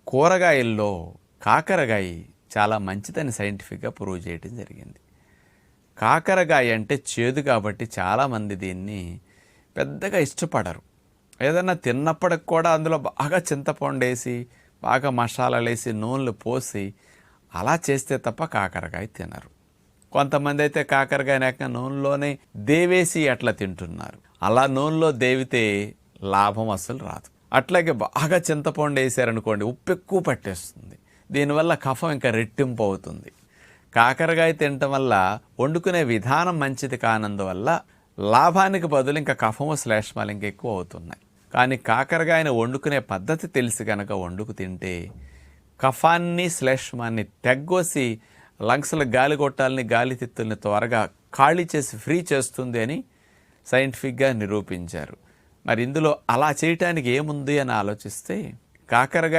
కూరగాయల్లో కాకరకాయ చాలా మంచిదని సైంటిఫిక్గా ప్రూవ్ చేయడం జరిగింది. కాకరకాయ అంటే చేదు కాబట్టి చాలామంది దీన్ని పెద్దగా ఇష్టపడరు. ఏదన్నా తిన్నప్పటికి కూడా అందులో బాగా చింతపండు వేసి బాగా మసాలాలు వేసి నూనెలు పోసి అలా చేస్తే తప్ప కాకరకాయ తినరు. కొంతమంది అయితే కాకరకాయ ఏకంగా నూనెలోనే దేవేసి అట్లా తింటున్నారు. అలా నూనెలో దేవితే లాభం అసలు రాదు. అట్లాగే బాగా చింతపండు వేసారనుకోండి, ఉప్పు ఎక్కువ పట్టేస్తుంది. దీనివల్ల కఫం ఇంకా రెట్టింపు అవుతుంది. కాకరకాయ తినటం వల్ల వండుకునే విధానం మంచిది కానందువల్ల లాభానికి బదులు ఇంకా కఫము శ్లేష్మాలు ఇంకా ఎక్కువ అవుతున్నాయి. కానీ కాకరకాయని వండుకునే పద్ధతి తెలిసి కనుక వండుకు తింటే కఫాన్ని శ్లేష్మాన్ని తెగ్గోసి లంగ్స్లో గాలి కొట్టాలని గాలి తిత్తుల్ని త్వరగా ఖాళీ చేసి ఫ్రీ చేస్తుంది అని సైంటిఫిక్గా నిరూపించారు. మరి ఇందులో అలా చేయటానికి ఏముంది అని ఆలోచిస్తే కాకరకాయ